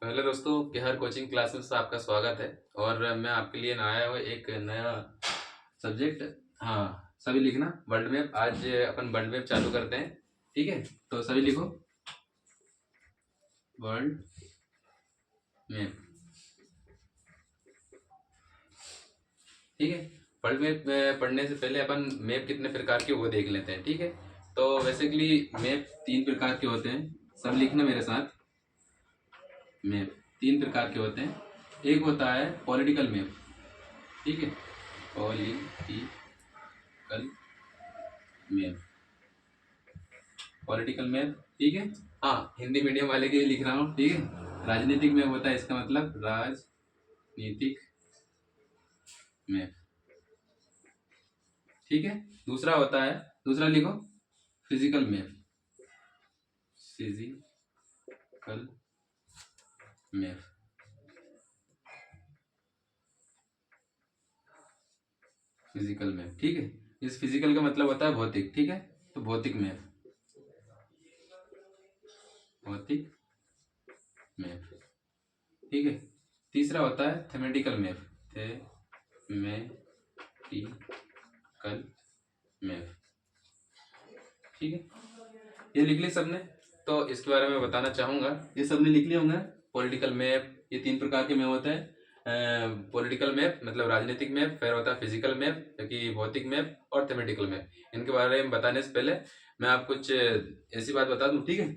Hello दोस्तों, Bihar coaching classes से आपका स्वागत है। और मैं आपके लिए आया हूँ एक नया सब्जेक्ट। हाँ, सभी लिखना वर्ल्ड मैप। आज अपन वर्ल्ड मैप चालू करते हैं। ठीक है, तो सभी लिखो वर्ल्ड मैप। ठीक है, वर्ल्ड मैप पढ़ने से पहले अपन मैप कितने प्रकार के वो देख लेते हैं। ठीक है, तो बेसिकली मैप तीन प्रकार के होते हैं। सब लिखना मेरे साथ। मैप तीन प्रकार के होते हैं। एक होता है पॉलिटिकल मैप। ठीक है, पॉलिटिकल मैप, पॉलिटिकल मैप। ठीक है, हाँ, हिंदी मीडियम वाले के लिए लिख रहा हूँ। ठीक है, राजनीतिक मैप होता है, इसका मतलब राजनीतिक मैप। ठीक है, दूसरा होता है, दूसरा लिखो physical map, physical map. Physical map, ठीक है, इस फिजिकल का मतलब होता है भौतिक। ठीक है, तो भौतिक मैप, भौतिक मैप। ठीक है, तीसरा होता है थेमेटिकल मैप, थेमेटिकल मैप। ठीक है, ये लिख ली सबने। तो इसके बारे में बताना चाहूंगा, ये सबने लिख लिया होंगे। पॉलिटिकल मैप, ये तीन प्रकार के मैप होते हैं। पॉलिटिकल मैप मतलब राजनीतिक मैप, फिर होता है फिजिकल मैप कि भौतिक मैप, और थेमेटिकल मैप। इनके बारे में बताने से पहले मैं आपको कुछ ऐसी बात बता दूं। ठीक है,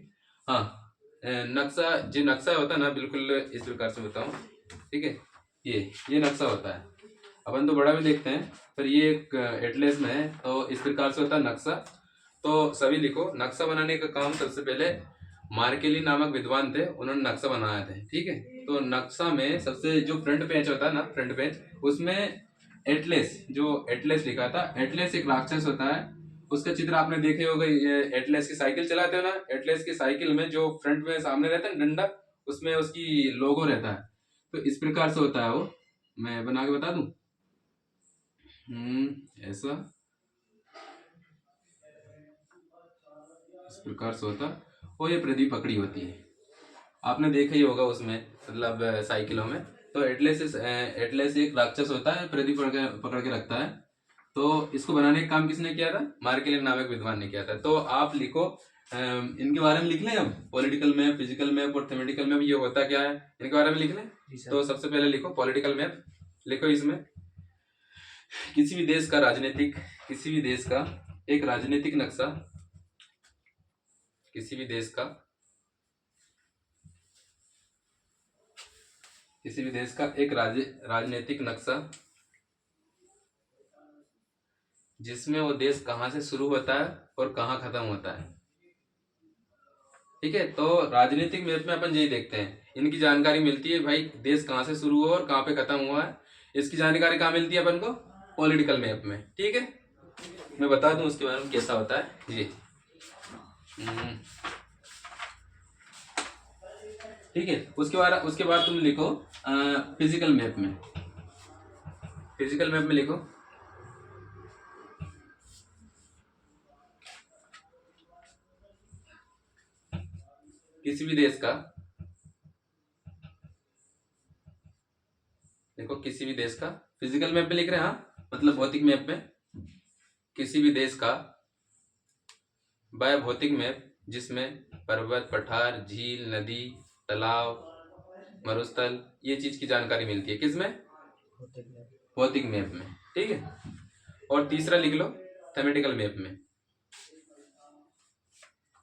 हाँ, नक्शा, जो नक्शा होता है ना, बिल्कुल इस प्रकार से बताऊं। ठीक है, ये नक्शा होता है। अपन तो बड़ा भी देखते हैं, पर ये एक एटलस में है, तो इस प्रकार से होता है नक्शा। तो सभी लिखो, नक्शा बनाने का काम सबसे पहले मार्केली नामक विद्वान थे, उन्होंने नक्शा बनाया थे। ठीक है, तो नक्शा में सबसे जो फ्रंट पेज होता है ना, फ्रंट पेज, उसमें एटलस, जो एटलस लिखा था। एटलस एक राक्षस होता है, उसका चित्र आपने देखे होगा। ये एटलस की साइकिल चलाते हो ना, एटलस की साइकिल में जो फ्रंट में सामने रहता है डंडा, उसमें उसकी लोगो रहता है। तो इस प्रकार से होता है वो। मैं बना के बता दूं। ऐसा इस प्रकार से होता, और ये प्रदीप पकड़ी होती है, आपने देखा ही होगा उसमें, मतलब साइकिलों में। तो एटलस एक राक्षस होता है, प्रदीप पकड़ के रखता है। तो इसको बनाने का काम किसने किया था? मार्केलियन नामक विद्वान ने किया था। तो आप लिखो, इनके बारे में लिख लें अब। पॉलिटिकल मैप, फिजिकल मैप और थेमेटिकल मैप, ये होता क्या है, इनके बारे में लिख लें। तो सबसे पहले लिखो पॉलिटिकल मैप। लिखो इसमें किसी भी देश का राजनीतिक, किसी भी देश का एक राजनीतिक नक्शा, किसी भी देश का, किसी भी देश का एक राजनीतिक नक्शा, जिसमें वो देश कहाँ से शुरू होता है और कहाँ खत्म होता है। ठीक है, तो राजनीतिक मैप में अपन यही देखते हैं, इनकी जानकारी मिलती है भाई, देश कहाँ से शुरू हुआ और कहाँ पे खत्म हुआ है। इसकी जानकारी कहाँ मिलती है अपन को? पॉलिटिकल मैप में। ठीक है, मैं बता दूं उसके बारे में कैसा होता है जी। ठीक है, उसके बाद तुम लिखो फिजिकल मैप में। फिजिकल मैप में लिखो किसी भी देश का, देखो किसी भी देश का, फिजिकल मैप में लिख रहे हैं, हाँ, मतलब भौतिक मैप में, किसी भी देश का वह भौतिक मैप जिसमें पर्वत, पठार, झील, नदी, तालाब, मरुस्थल, ये चीज की जानकारी मिलती है। किसमें? भौतिक मैप में। ठीक है, और तीसरा लिख लो थेमेटिकल मैप में।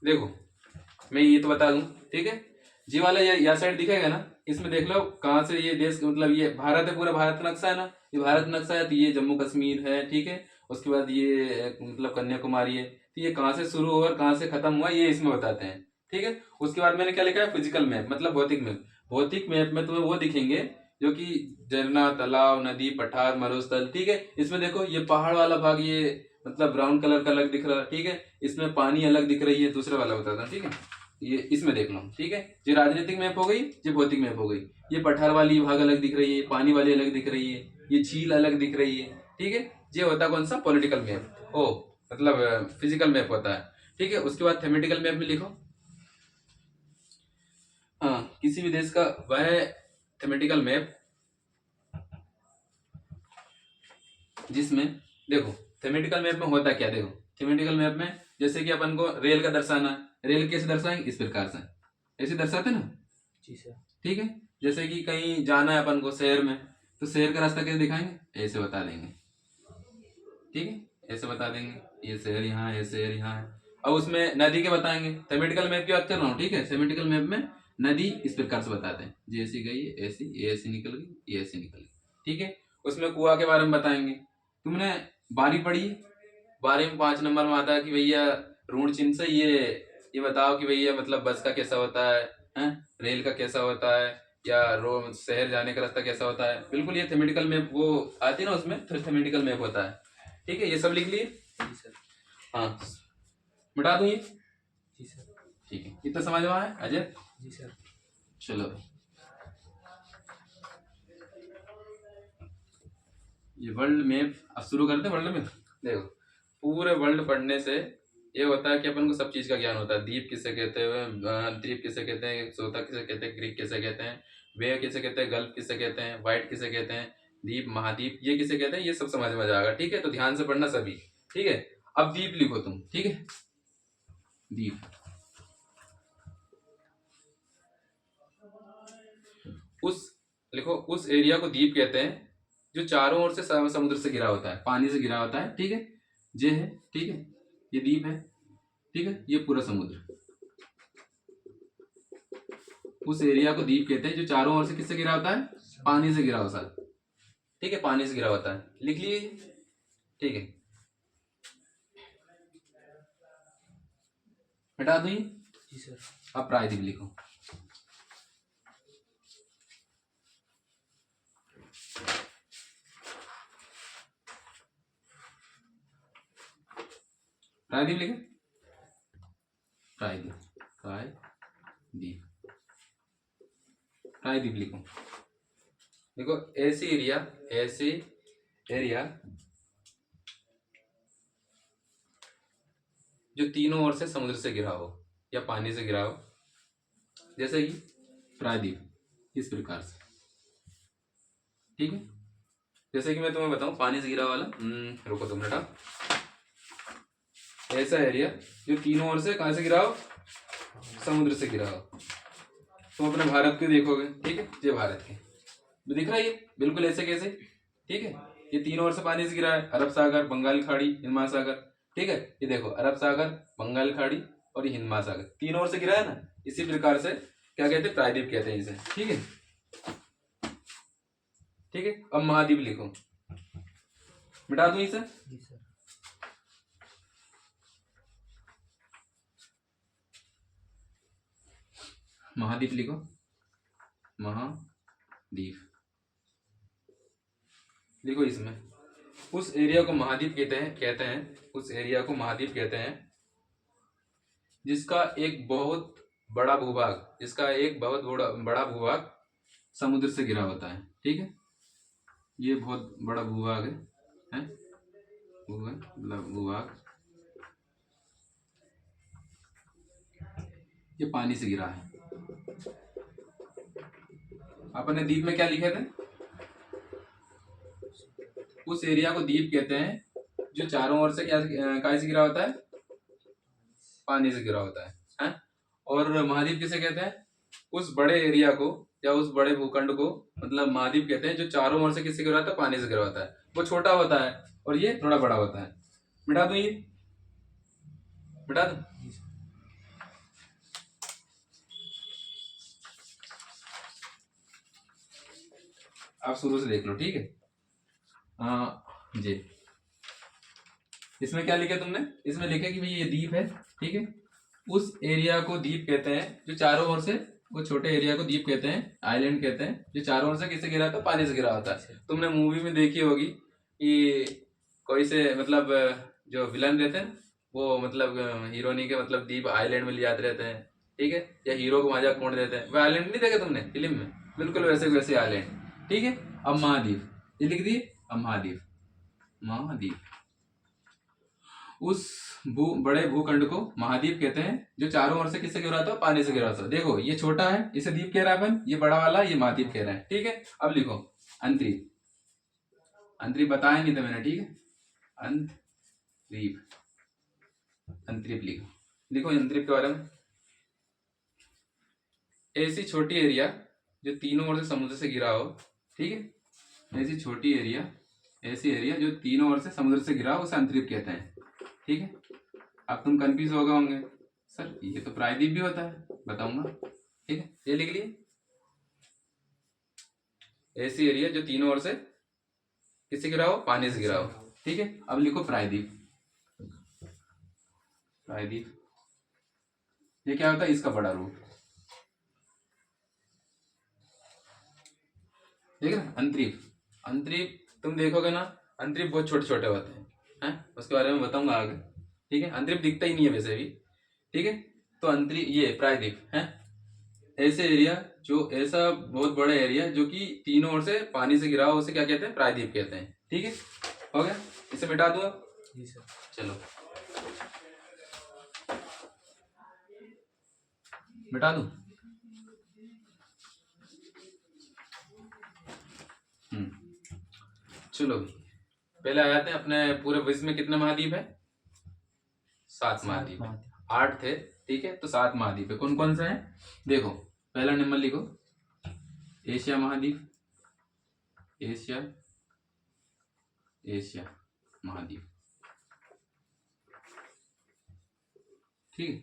देखो, मैं ये तो बता दूं। ठीक है, जी वाला ये साइड दिखेगा ना, इसमें देख लो कहाँ से ये देश, मतलब ये भारत है, पूरा भारत का नक्शा है ना, ये भारत नक्शा है, तो ये जम्मू कश्मीर है। ठीक है, उसके बाद ये मतलब कन्याकुमारी है। तो ये कहाँ से शुरू हुआ और कहाँ से खत्म हुआ, ये इसमें बताते हैं। ठीक है, उसके बाद मैंने क्या लिखा है? फिजिकल मैप मतलब भौतिक मैप। भौतिक मैप में तुम्हें वो दिखेंगे जो कि झरना, तालाब, नदी, पठार, मरुस्थल। ठीक है, इसमें देखो ये पहाड़ वाला भाग, ये मतलब ब्राउन कलर का अलग दिख रहा है। ठीक है, इसमें पानी अलग दिख रही है, दूसरे वाला बताता हूं। ठीक है, ये इसमें देख लो। ठीक है, ये राजनीतिक मैप हो गई, ये भौतिक मैप हो गई। ये पठार वाली भाग अलग दिख रही है, पानी वाली अलग दिख रही है, ये झील अलग दिख रही है। ठीक है, ये होता है कौन सा? पॉलिटिकल मैप, ओ मतलब फिजिकल मैप होता है। ठीक है, उसके बाद थेमेटिकल मैप में लिखो, हाँ, किसी भी देश का वह थेमेटिकल मैप जिसमें, देखो थेमेटिकल मैप में होता क्या, देखो थेमेटिकल मैप में जैसे कि अपन को रेल का दर्शाना, रेल कैसे दर्शाएंगे, इस प्रकार से ऐसे दर्शाते ना। जी सर। ठीक है, जैसे कि कहीं जाना है अपन को शहर में, तो शहर का रास्ता कैसे दिखाएंगे, ऐसे बता देंगे। ठीक है, ऐसे बता देंगे, ये शहर यहाँ है, ये शहर यहाँ है। अब उसमें नदी के बताएंगे, थेमेटिकल मैप की बात कर रहा हूँ। ठीक है, थेमेटिकल मैप में नदी इस प्रकार से बताते हैं, जैसी गई ऐसी, ये ऐसी निकल गई, ये ऐसी निकल गई। ठीक है, उसमें कुआं के बारे में बताएंगे। तुमने बारी पढ़ी, बारी में 5 नंबर में आता है कि भैया ऋण चिन्ह से ये बताओ कि भैया मतलब बस का कैसा होता है, रेल का कैसा होता है, या शहर जाने का रास्ता कैसा होता है। बिल्कुल ये थेमेटिकल मैप वो आती है ना, उसमें थेमेटिकल मैप होता है। ठीक है, ये सब लिख लिए। जी सर। हाँ, मिटा दूं ये। जी सर। ठीक है, इतना समझ में आया अजय? जी सर। चलो ये वर्ल्ड मैप अब शुरू करते हैं। वर्ल्ड मैप देखो, पूरे वर्ल्ड पढ़ने से ये होता है कि अपन को सब चीज का ज्ञान होता है। द्वीप किसे कहते हैं, द्वीप किसे कहते हैं, सोता किसे कहते हैं, ग्रीक किसे कहते हैं, वे किसे कहते हैं, गल्फ किसे कहते हैं, वाइट किसे कहते हैं, द्वीप महाद्वीप ये किसे कहते हैं, ये सब समझ में आ जाएगा। ठीक है, तो ध्यान से पढ़ना सभी। ठीक है, अब द्वीप लिखो तुम। ठीक है, द्वीप उस लिखो, उस एरिया को द्वीप कहते हैं जो चारों ओर से समुद्र से घिरा होता है, पानी से घिरा होता है। ठीक है, ये है। ठीक है, ये द्वीप है। ठीक है, ये पूरा समुद्र, उस एरिया को द्वीप कहते हैं जो चारों ओर से किससे घिरा होता है, पानी से घिरा होता है। ठीक है, पानी से घिरा होता है, लिख लिए। ठीक है, हटा दूं ये। जी सर। अब प्रायद्वीप लिखो। प्रायद्वीप लिखे, प्रायद्वीप, प्रायद्वीप, प्रायद्वीप लिखो। देखो ऐसी एरिया जो तीनों ओर से समुद्र से घिरा हो या पानी से घिरा हो, जैसे कि प्रायद्वीप इस प्रकार से। ठीक है, जैसे कि मैं तुम्हें बताऊं पानी से घिरा वाला, रुको 2 मिनट। ऐसा एरिया जो तीनों ओर से कहां से घिरा हो, समुद्र से घिरा हो। तुम अपने भारत के देखोगे। ठीक है, ये भारत के दिख रहा है, ये बिल्कुल ऐसे कैसे। ठीक है, ये तीनों ओर से पानी से घिरा है, अरब सागर, बंगाल खाड़ी, हिंद महासागर। ठीक है, ये देखो अरब सागर, बंगाल खाड़ी और ये हिंद महासागर, तीनों ओर से घिरा है ना। इसी प्रकार से क्या कहते हैं, प्रायद्वीप कहते हैं इसे। ठीक है, ठीक है, अब महाद्वीप लिखो। मिटा दूं इसे। जी सर। महाद्वीप लिखो, महाद्वीप लिखो। इसमें उस एरिया को महाद्वीप कहते हैं उस एरिया को महाद्वीप कहते हैं जिसका एक बहुत बड़ा भूभाग समुद्र से घिरा होता है। ठीक है, ये बहुत बड़ा भूभाग है, भूभाग ये पानी से घिरा है। अपने द्वीप में क्या लिखे थे, उस एरिया को द्वीप कहते हैं जो चारों ओर से क्या से घिरा होता है, पानी से घिरा होता है। और महाद्वीप किसे कहते हैं, उस बड़े एरिया को या उस बड़े भूखंड को मतलब महाद्वीप कहते हैं जो चारों ओर से किससे घिरा होता है, पानी से घिरा होता है। वो छोटा होता है और ये थोड़ा बड़ा होता है। मिटा दो ये, मिटा दो। आप शुरू से देख लो। ठीक है, जी इसमें क्या लिखा तुमने, इसमें लिखा कि भाई ये द्वीप है। ठीक है, उस एरिया को द्वीप कहते हैं जो चारों ओर से, वो छोटे एरिया को द्वीप कहते हैं, आइलैंड कहते हैं, जो चारों ओर से किससे घिरा होता है, पानी से घिरा होता है। तुमने मूवी में देखी होगी कि कोई से मतलब जो विलन रहते हैं वो मतलब हीरोनी के मतलब द्वीप आइलैंड में ले जाते रहते हैं। ठीक है, या हीरो को वहां खोड़ देते हैं। वो आइलैंड नहीं देखे तुमने फिल्म में, बिल्कुल वैसे वैसे आइलैंड। ठीक है, अब महाद्वीप ये लिख दिए। अब महाद्वीप उस बड़े भूखंड को महाद्वीप कहते हैं जो चारों ओर से किससे घिरा होता है, पानी से घिरा होता है। देखो ये छोटा है, इसे द्वीप कह रहा है अपन, ये बड़ा वाला ये महाद्वीप कह रहा है। ठीक है, अब लिखो अंतरीप। अंतरीप बताया नहीं था मैंने, ठीक है, अंतरीप। अंतरीप लिखो, लिखो अंतरीप के बारे में। ऐसी छोटी एरिया जो तीनों ओर से समुद्र से घिरा हो, ठीक है, ऐसी छोटी एरिया, ऐसी एरिया जो तीनों ओर से समुद्र से घिरा हो उसे अंतरीप कहते हैं। ठीक है, अब तुम कंफ्यूज हो गए होंगे, सर ये तो प्रायद्वीप भी होता है, बताऊंगा। ठीक है, ये लिख लिए, ऐसी एरिया जो तीनों ओर से किससे घिरा हो, पानी से घिरा हो। ठीक है, अब लिखो प्रायद्वीप। प्रायद्वीप ये क्या होता है, इसका बड़ा रूप, ठीक है ना। अंतरीप, अंतरीप तुम देखोगे ना, अंतरीप बहुत छोटे छोटे होते हैं, उसके बारे में बताऊंगा आगे। ठीक है, अंतरीप दिखता ही नहीं है वैसे भी। ठीक है, तो अंतरीप ये प्रायद्वीप है ऐसे एरिया जो ऐसा बहुत बड़ा एरिया जो कि तीनों ओर से पानी से घिरा हो, उसे क्या कहते हैं, प्रायद्वीप कहते हैं। ठीक है, हो गया, इसे मिटा दूंगा। जी सर। चलो मिटा दूं। चलो पहले आ जाते हैं, अपने पूरे विश्व में कितने महाद्वीप है, 7 महाद्वीप है। 8 थे, ठीक है, तो 7 महाद्वीप है। कौन कौन से हैं, देखो पहला नंबर लिखो, एशिया महाद्वीप, एशिया, एशिया महाद्वीप, ठीक है।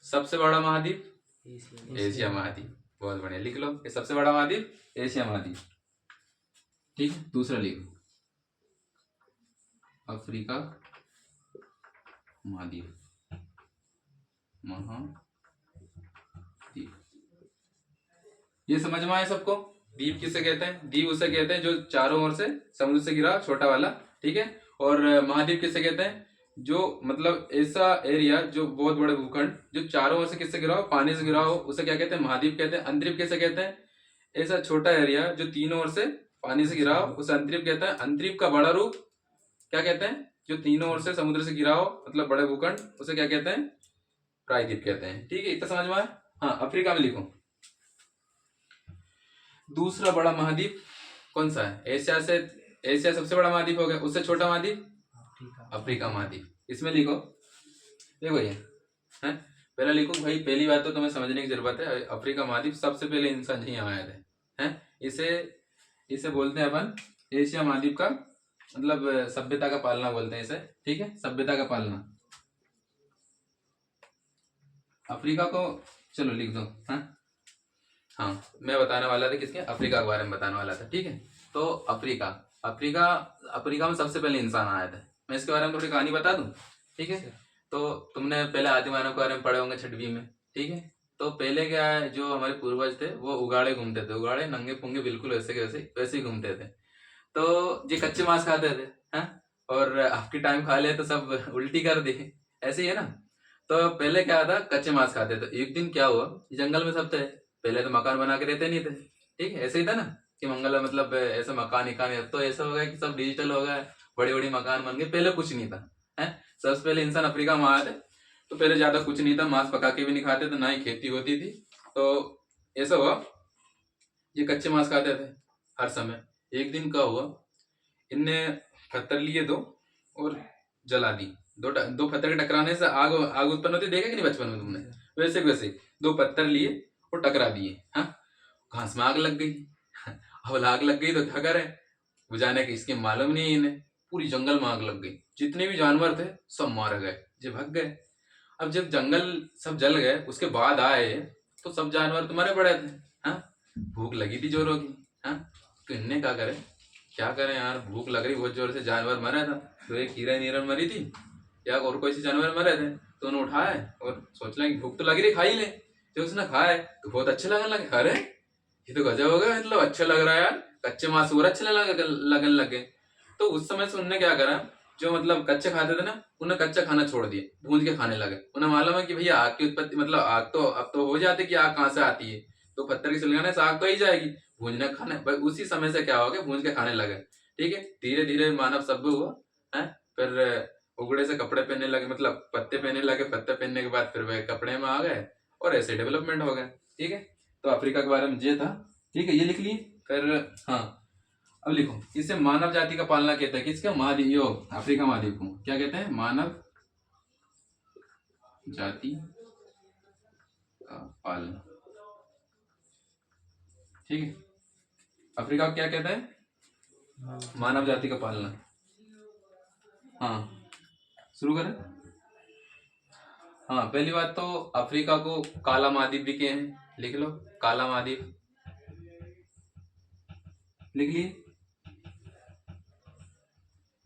सबसे बड़ा महाद्वीप एशिया महाद्वीप, बहुत बढ़िया, लिख लो, ये सबसे बड़ा महाद्वीप एशिया महाद्वीप। ठीक है, दूसरा लिखो अफ्रीका महाद्वीप, महाद्वीप। ये समझ में आया सबको, द्वीप किसे कहते हैं, द्वीप उसे कहते हैं जो चारों ओर से समुद्र से घिरा, छोटा वाला। ठीक है, और महाद्वीप किसे कहते हैं, जो मतलब ऐसा एरिया जो बहुत बड़े भूखंड जो चारों ओर से किससे घिरा हो, पानी से घिरा हो, उसे क्या कहते हैं, महाद्वीप कहते हैं। अंतरीप किसे कहते हैं, ऐसा छोटा एरिया जो तीनों ओर से पानी से घिरा हो, उसे अंतरीप कहते हैं। अंतरीप का बड़ा रूप क्या कहते हैं, जो तीनों ओर से समुद्र से घिरा हो, मतलब बड़े भूखंड, उसे क्या कहते हैं, प्रायद्वीप कहते हैं। ठीक है, इतना समझ में आया। हाँ, अफ्रीका में लिखो, दूसरा बड़ा महाद्वीप कौन सा है, एशिया से, एशिया सबसे बड़ा महाद्वीप हो गया, उससे छोटा महाद्वीप अफ्रीका महाद्वीप। इसमें लिखो, देखो ये है, पहले लिखो भाई, पहली बात तो तुम्हें समझने की जरूरत है, अफ्रीका महाद्वीप सबसे पहले इंसान यहीं आया था, हैं, इसे बोलते हैं अपन एशिया महाद्वीप का मतलब सभ्यता का पालना बोलते हैं इसे। ठीक है, सभ्यता का पालना, अफ्रीका को चलो लिख दो। हाँ, मैं बताने वाला था किसके, अफ्रीका के बारे में बताने वाला था। ठीक है, तो अफ्रीका, अफ्रीका में सबसे पहले इंसान आया था। मैं इसके बारे में थोड़ी कहानी बता दूं। ठीक है, तो तुमने पहले आदि मानव के बारे में पढ़े होंगे 6वीं में। ठीक है, तो पहले क्या है, जो हमारे पूर्वज थे वो उगाड़े घूमते थे, उगाड़े नंगे पुंगे बिल्कुल वैसे के वैसे ही घूमते थे। तो ये कच्चे मांस खाते थे, हैं, और आपकी टाइम खा लिया तो सब उल्टी कर दी, ऐसे ही है ना। तो पहले क्या था, कच्चे मांस खाते थे। एक दिन क्या हुआ, जंगल में सब थे, पहले तो मकान बना के रहते नहीं थे। ठीक है, ऐसे ही था ना कि मंगल मतलब ऐसे मकान इकान, अब तो ऐसा हो गया कि सब डिजिटल हो गया, बड़ी बड़ी मकान बन गए, पहले कुछ नहीं था, है। सबसे पहले इंसान अफ्रीका में आए थे, तो पहले ज्यादा कुछ नहीं था, मांस पका के भी नहीं खाते थे, ना ही खेती होती थी। तो ऐसा हुआ, ये कच्चे मांस खाते थे हर समय। एक दिन क्या हुआ, इनने पत्थर लिए दो और जला दी। दो पत्थर के टकराने से आग आग उत्पन्न होती, देखा कि नहीं बचपन में तुमने, वैसे वैसे 2 पत्थर लिए और टकरा दिए। हाँ, घास में आग लग गई। अब आग लग गई तो क्या करें, बुझाने की इसकी मालूम नहीं इन्हें, पूरी जंगल में आग लग गई, जितने भी जानवर थे सब मारे गए, जो भाग गए। अब जब जंगल सब जल गए, उसके बाद आए तो सब जानवर तो मरे पड़े थे। हाँ, भूख लगी थी जोरों की। हाँ, तो इनने क्या करें यार, भूख लग रही बहुत जोर से, जानवर मरा था, तो एक हीरा नीरन मरी थी या और कोई से जानवर मरे थे, तो उन्होंने उठाए और सोच लिया कि भूख तो लग रही, खा ही ले। जो उसने खाए तो बहुत अच्छे लगने लगे, अरे ये तो गजब हो गया, मतलब अच्छा लग रहा है यार, कच्चे मांस और अच्छे लगने लगे। तो उस समय से उनने क्या करा, जो मतलब कच्चे खाते थे ना, उन्हें कच्चा खाना छोड़ दिया, भून के खाने लगे। उन्हें मालूम है कि भैया आग की उत्पत्ति, मतलब आग तो अब तो हो जाती कि आग कहाँ से आती है, तो पत्थर की सुलगाने से आग तो ही जाएगी, भूनने खाने, उसी समय से क्या हो गया, भून के खाने लगे। ठीक है। धीरे धीरे मानव सभ्य हुआ है, फिर उगड़े से कपड़े पहनने लगे, मतलब पत्ते पहनने लगे, पत्ते पहनने के बाद फिर वह कपड़े में आ गए और ऐसे डेवलपमेंट हो गए। ठीक है, तो अफ्रीका के बारे में ये था। ठीक है, ये लिख लिए। फिर हाँ, अब लिखो, इसे मानव जाति का पालना कहते हैं। किसका? महाद्वीप, यो अफ्रीका महाद्वीप को क्या कहते हैं? मानव जाति का पालना। ठीक है, अफ्रीका को क्या कहते हैं? मानव जाति का पालना। हाँ, शुरू करें। हाँ, पहली बात तो अफ्रीका को काला महाद्वीप भी कहे हैं, लिख लो, काला महाद्वीप लिख लिए।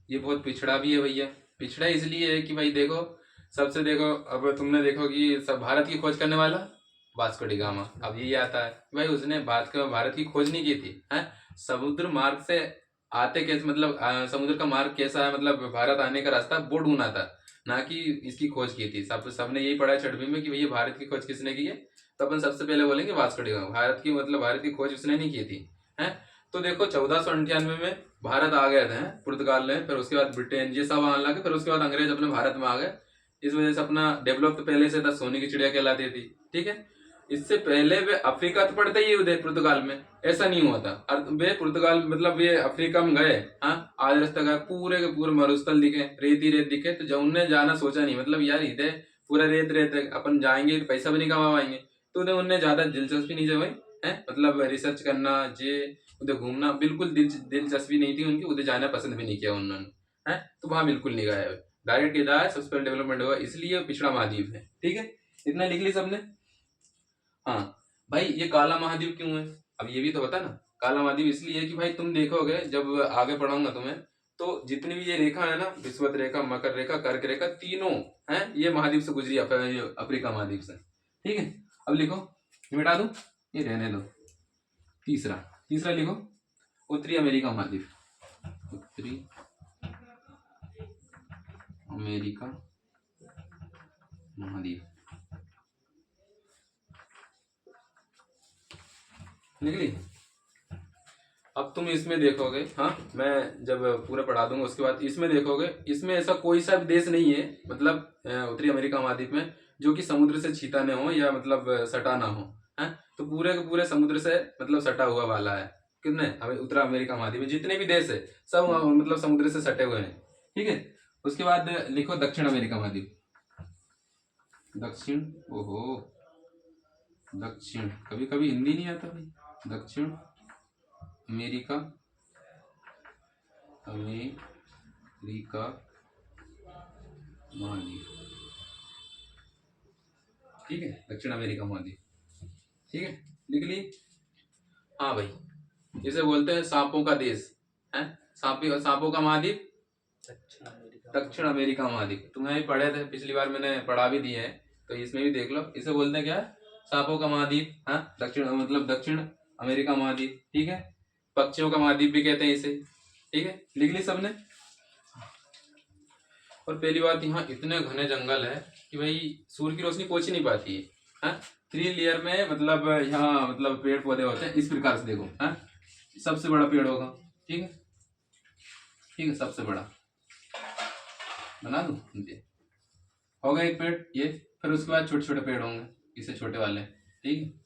ये बहुत पिछड़ा भी है भैया। पिछड़ा इसलिए है कि भाई देखो, सबसे देखो, अब तुमने देखो कि सब भारत की खोज करने वाला वास्को डी गामा, अब यही आता है भाई उसने भारत की खोज नहीं की थी, है समुद्र मार्ग से आते कैसे, मतलब समुद्र का मार्ग कैसा है, मतलब भारत आने का रास्ता वो ढूंढना था, ना कि इसकी खोज की थी। सबने यही पढ़ा है छठवीं में कि भैया भारत की खोज किसने की है, तो अपन सबसे पहले बोलेंगे वास्को डी गामा। भारत की, मतलब भारत की खोज उसने नहीं की थी, है। तो देखो 1498 में भारत आ गए थे पुर्तगाल ने, फिर उसके बाद ब्रिटेन, ये सब आने लगे, फिर उसके बाद अंग्रेज अपने भारत में आ गए। इस वजह से अपना डेवलप तो पहले से था, सोने की चिड़िया कहलाती थी। ठीक है, इससे पहले वे अफ्रीका तो पड़ते ही उधर पुर्तगाल में, ऐसा नहीं हुआ था। और वे पुर्तगाल, मतलब वे अफ्रीका में गए, हाँ आज रास्ता गए, पूरे के पूरे मरुस्थल दिखे, रेत ही रेत दिखे, तो जब उनने जाना सोचा नहीं, मतलब यार इधर पूरा रेत रेत है, अपन जाएंगे तो पैसा भी नहीं कमा पाएंगे, तो उन्हें उनने ज्यादा दिलचस्पी नहीं जमाई, है मतलब रिसर्च करना, जे उधर घूमना बिल्कुल दिलचस्पी नहीं थी उनकी, उधर जाना पसंद भी नहीं किया उन्होंने, है तो वहां बिल्कुल नहीं गया। डायरेक्ट इधर सबसे पहले डेवलपमेंट हुआ, इसलिए पिछड़ा महाद्वीप है। ठीक है, इतना लिख ली सबने। हाँ भाई, ये काला महाद्वीप क्यों है, अब ये भी तो बता ना। काला महाद्वीप इसलिए है कि भाई तुम देखोगे, जब आगे पढ़ाऊंगा तुम्हें, तो जितनी भी ये रेखा है ना, विषुवत रेखा, मकर रेखा, कर्क रेखा, तीनों है ये महाद्वीप से गुजरी, अफ्रीका महाद्वीप से। ठीक है, अब लिखो, ये मिटा दो, ये रहने दो। तीसरा तीसरा लिखो, उत्तरी अमेरिका महाद्वीप, उत्तरी अमेरिका महाद्वीप निकली। अब तुम इसमें देखोगे, हाँ मैं जब पूरा पढ़ा दूंगा उसके बाद इसमें देखोगे, इसमें ऐसा कोई सा भी देश नहीं है, मतलब उत्तरी अमेरिका महाद्वीप में, जो कि समुद्र से छीता न हो या मतलब सटा ना हो, है तो पूरे के पूरे समुद्र से मतलब सटा हुआ वाला है। कितने उत्तरी अमेरिका महाद्वीप में जितने भी देश है सब मतलब समुद्र से सटे हुए हैं। ठीक है, उसके बाद लिखो दक्षिण अमेरिका महाद्वीप, दक्षिण, ओहो दक्षिण, कभी कभी हिंदी नहीं आता भाई। दक्षिण अमेरिका, अमेरिका महाद्वीप। ठीक है, दक्षिण अमेरिका महाद्वीप। ठीक है, लिख ली। हाँ भाई, इसे बोलते हैं सांपों का देश, है सांपों का महाद्वीप, दक्षिण अमेरिका महाद्वीप। तुम्हें भी पढ़े थे पिछली बार, मैंने पढ़ा भी दिया है, तो इसमें भी देख लो। इसे बोलते हैं क्या? सांपों का महाद्वीप, हाँ दक्षिण, मतलब दक्षिण अमेरिका महाद्वीप। ठीक है, पक्षियों का महाद्वीप भी कहते हैं इसे। ठीक है, लिख ली सबने। और पहली बात, यहाँ इतने घने जंगल है कि भाई सूर्य की रोशनी पहुंच ही नहीं पाती है। 3 लेयर में, मतलब यहाँ मतलब पेड़ पौधे होते हैं इस प्रकार से, देखो है सबसे बड़ा पेड़ होगा। ठीक है, ठीक है, सबसे बड़ा बना दूं, होगा एक पेड़ ये, फिर उसके बाद छोटे छोटे पेड़ होंगे, इससे छोटे वाले। ठीक है,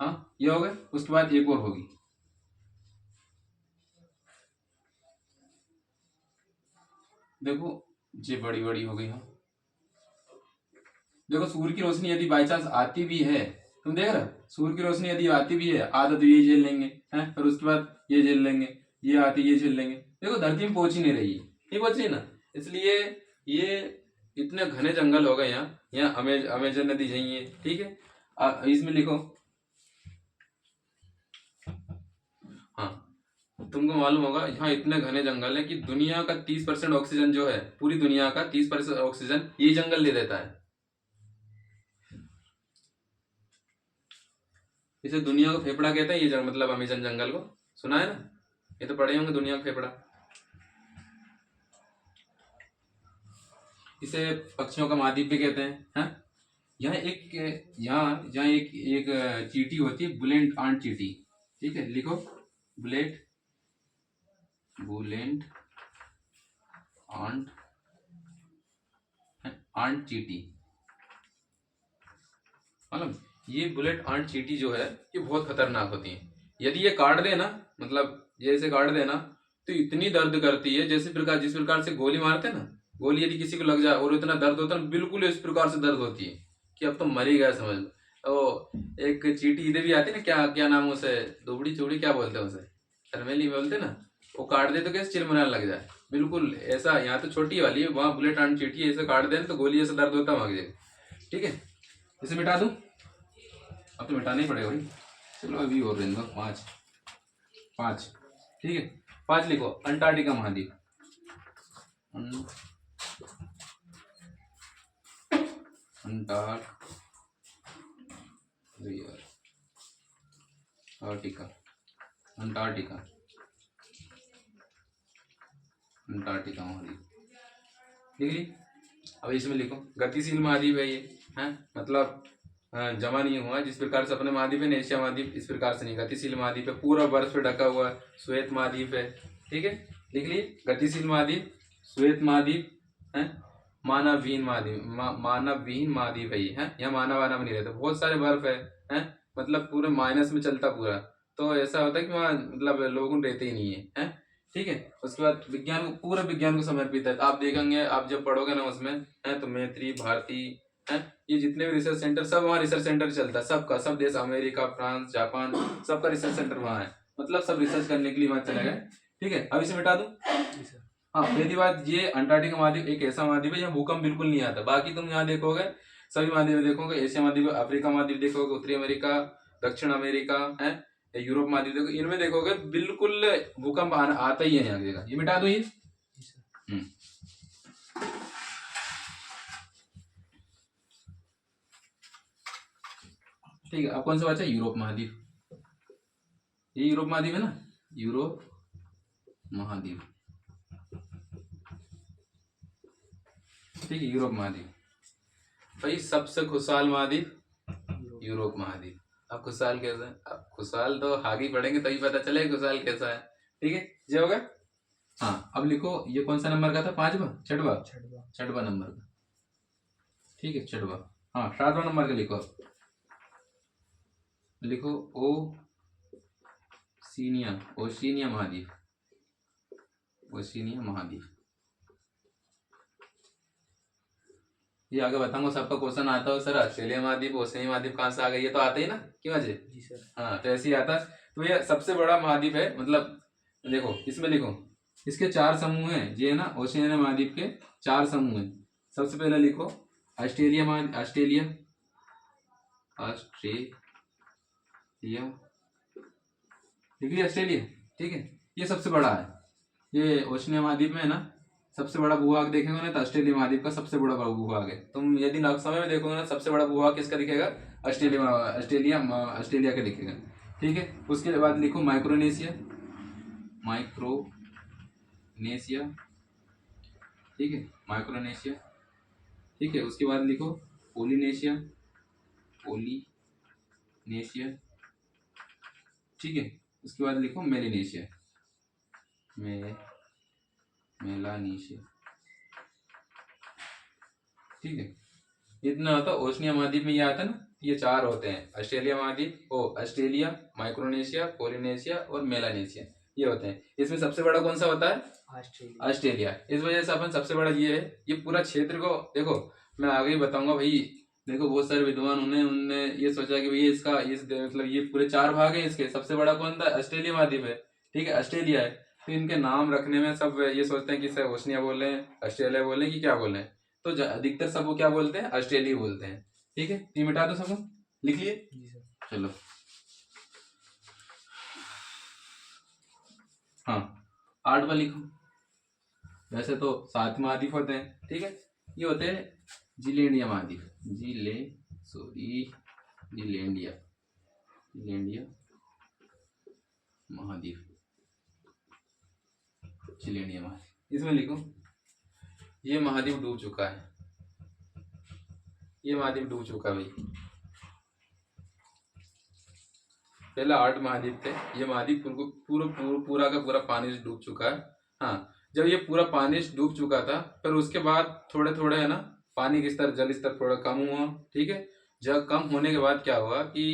हाँ ये हो गए। उसके बाद एक और होगी, देखो ये बड़ी बड़ी हो गई। हाँ देखो, सूर्य की रोशनी यदि बाई चांस आती भी है, तुम देख रहे हो, सूर्य की रोशनी यदि आती भी है, आधा तो ये झेल लेंगे, हैं फिर उसके बाद ये झेल लेंगे, ये आती ये झेल लेंगे। देखो धरती में पहुंच ही नहीं रही है, नहीं पहुंच रही ना, इसलिए ये इतने घने जंगल हो गए यहाँ। यहाँ अमेजन नदी यही है। ठीक है, इसमें लिखो, हाँ तुमको मालूम होगा यहाँ इतने घने जंगल है कि दुनिया का 30% ऑक्सीजन जो है, पूरी दुनिया का 30% ऑक्सीजन ये जंगल ले देता है। इसे दुनिया का फेफड़ा कहते हैं, ये मतलब अमेजन जंगल को, सुना है ना, ये तो पढ़े होंगे, दुनिया का फेफड़ा। इसे पक्षियों का महाद्वीप भी कहते हैं। हाँ, यहाँ एक चींटी होती है, बुलेट आंट चींटी। ठीक है, लिखो बुलेट आंट आंट चींटी। मालूम, ये बुलेट आंट चींटी जो है ये बहुत खतरनाक होती है। यदि ये काट दे ना, मतलब जैसे काट दे ना, तो इतनी दर्द करती है जिस प्रकार से गोली मारते हैं ना, गोली यदि किसी को लग जाए और इतना दर्द होता है ना, बिल्कुल इस प्रकार से दर्द होती है कि अब तो मर ही गया समझ लो। तो एक चींटी इधर भी आती है ना, क्या क्या नाम है उसे, दुबड़ी चूड़ी क्या बोलते हैं उसे, शर्मेली बोलते हैं ना, वो काट दे तो कैसे चिलमिलाने लग जाए, बिल्कुल ऐसा। यहाँ तो छोटी वाली है, वहाँ बुलेट आंट चींटी है, ऐसे काट दे तो गोली ऐसा दर्द होता है वहां जाएगा। ठीक है, इसे मिटा दूं, अब तो मिटाना ही पड़ेगा भाई। चलो अभी और रहने दो, पाँच पाँच। ठीक है, पाँच लिखो। अंटार्कटिका महाद्वीप, अंटार्कटिका अंटार्कटिका अंटार्कटिका महाद्वीप लिख ली। अब इसमें लिखो गतिशील महाद्वीप है ये, है मतलब जमा नहीं हुआ। जिस प्रकार से अपने महाद्वीप है, एशिया महाद्वीप, इस प्रकार से नहीं, गतिशील महाद्वीप है, पूरा बर्फ से ढका हुआ है, श्वेत महाद्वीप है। ठीक है, लिख लिए गतिशील महाद्वीप, श्वेत महाद्वीप है, मानवविहीन महाद्वीप, मानवविहीन महाद्वीप है ये, है, यहाँ मानव वानव नहीं रहता, बहुत सारे बर्फ है, मतलब पूरे माइनस में चलता पूरा। तो ऐसा होता है कि वहाँ मतलब लोग रहते ही नहीं है। ठीक है, उसके बाद विज्ञान को, पूरा विज्ञान को समर्पित है। तो आप देखेंगे, आप जब पढ़ोगे ना उसमें, है तो मैत्री, भारती, है, ये जितने भी रिसर्च सेंटर, सब वहाँ रिसर्च सेंटर चलता है, सबका, सब देश, अमेरिका, फ्रांस, जापान, सबका रिसर्च सेंटर वहाँ है, मतलब सब रिसर्च करने के लिए वहाँ चले गए। ठीक है, अब इसे मिटा दूं। हाँ, पहली बात, ये अंटार्कटिका महाद्वीप एक ऐसा महाद्वीप है यहाँ भूकंप बिल्कुल नहीं आता। बाकी तुम यहाँ देखोगे, सभी महाद्वीप देखोगे, एशिया महाद्वीप, अफ्रीका महाद्वीप देखोगे, उत्तरी अमेरिका, दक्षिण अमेरिका, है, यूरोप महाद्वीप देखो, इनमें देखोगे बिल्कुल भूकंप आता ही है यहाँ देखा। ये मिटा दो ये। ठीक है, अब कौन सा बचा, यूरोप महाद्वीप। ये यूरोप महाद्वीप है ना, यूरोप महाद्वीप। ठीक है, यूरोप महाद्वीप भाई, सबसे खुशहाल महाद्वीप यूरोप महाद्वीप। अब खुशहाल कैसा है, अब खुशहाल तो आगे पढ़ेंगे तभी पता चलेगा खुशहाल कैसा है। ठीक है, ये होगा। हाँ, अब लिखो, ये कौन सा नंबर का था, पांचवा, छठवा नंबर का। ठीक है, छठवा। हाँ, सातवां नंबर का लिखो। लिखो ओशिनिया महाद्वीप, ओशिनिया महाद्वीप। ये आगे बताऊंगा, सबका क्वेश्चन आता हो, सर ऑस्ट्रेलिया महाद्वीप, ओशिनिया महाद्वीप कहाँ से आ गई, ये तो आता ही ना, क्यों अजय जी सर। हाँ, तो ऐसे ही आता। तो ये सबसे बड़ा महाद्वीप है, मतलब देखो इसमें लिखो, इसके 4 समूह हैं, ये है ना, ओशिनिया महाद्वीप के 4 समूह हैं। सबसे पहले लिखो ऑस्ट्रेलिया ऑस्ट्रेलिया लिख लिया, ऑस्ट्रेलिया। ठीक है, ये सबसे बड़ा है, ये ओशिनिया महाद्वीप में है ना, सबसे बड़ा भूभाग देखेंगे ना तो ऑस्ट्रेलिया महाद्वीप का सबसे बड़ा भूभाग है। तुम यदि समय में देखोगे ना, सबसे बड़ा भूभाग किसका दिखेगा, ऑस्ट्रेलिया का दिखेगा। ठीक है, उसके बाद लिखो माइक्रोनेशिया, ठीक है, माइक्रोनेशिया। ठीक है, उसके बाद लिखो पोलिनेशिया, ठीक है, उसके बाद लिखो मेलानेशिया, ठीक है, इतना होता है। ओशिनिया महाद्वीप में ये आता है ना, ये 4 होते हैं, ऑस्ट्रेलिया महाद्वीप, ऑस्ट्रेलिया, माइक्रोनेशिया, पोलिनेशिया और मेलानेशिया, ये होते हैं। इसमें सबसे बड़ा कौन सा होता है, ऑस्ट्रेलिया। इस वजह से अपन सबसे बड़ा ये है, ये पूरा क्षेत्र को देखो, मैं आगे ही बताऊंगा भाई। देखो बहुत सारे विद्वान उनने ये सोचा कि भैया इसका मतलब ये पूरे 4 भाग हैं, इसके सबसे बड़ा कौन था, ऑस्ट्रेलिया महाद्वीप है। ठीक है, ऑस्ट्रेलिया है, तो इनके नाम रखने में सब ये सोचते हैं कि सर ओशिनिया बोल रहे हैं, ऑस्ट्रेलिया बोल रहे हैं, कि क्या बोल रहे हैं, तो अधिकतर सब वो क्या बोलते हैं, ऑस्ट्रेलिया बोलते हैं। ठीक है, ये मिटा दो सबको, लिख लिए। चलो, हाँ, 8वां लिखो। वैसे तो 7 महाद्वीप होते हैं। ठीक है, ये होते हैं जिलैंडिया महाद्वीप, जिलैंडिया महाद्वीप, जिलैंडिया महाद्वीप। इसमें लिखो ये महाद्वीप डूब चुका है, ये महाद्वीप डूब चुका है भाई। पहले 8 महाद्वीप थे, ये महाद्वीप पूरा का पूरा पानी से डूब चुका है। हाँ, जब ये पूरा पानी से डूब चुका था, फिर उसके बाद थोड़े थोड़े है ना पानी के स्तर, जल स्तर थोड़ा कम हुआ, ठीक है। जब कम होने के बाद क्या हुआ कि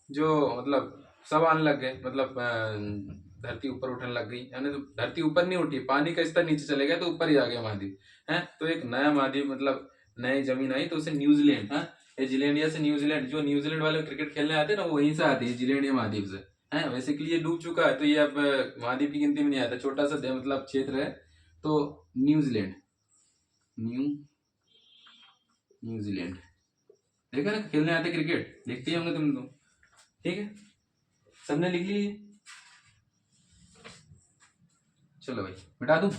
जो मतलब सब आने लग गए, मतलब धरती ऊपर उठने लग गई, यानी तो धरती ऊपर नहीं उठी, पानी का स्तर नीचे चले गया तो ऊपर ही आ गया महाद्वीप है। तो एक नया महाद्वीप मतलब नई जमीन आई, तो उसे न्यूजीलैंड, हाँ, ये जिलैंडिया से न्यूजीलैंड, जो न्यूजीलैंड वाले क्रिकेट खेलने आते हैं ना, वो वहीं से आती है, जिलैंडिया महाद्वीप से है। वैसे कि ये डूब चुका है, तो ये अब महाद्वीप की गिनती में नहीं आता, छोटा सा मतलब क्षेत्र है। तो न्यूजीलैंड, न्यूजीलैंड देखा ना, खेलने आते क्रिकेट, देखते ही होंगे तुम लोग, ठीक है। सबने लिख ली? चलो भाई मिटा दूं?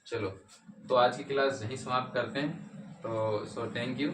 चलो, तो आज की क्लास यहीं समाप्त करते हैं। तो थैंक यू।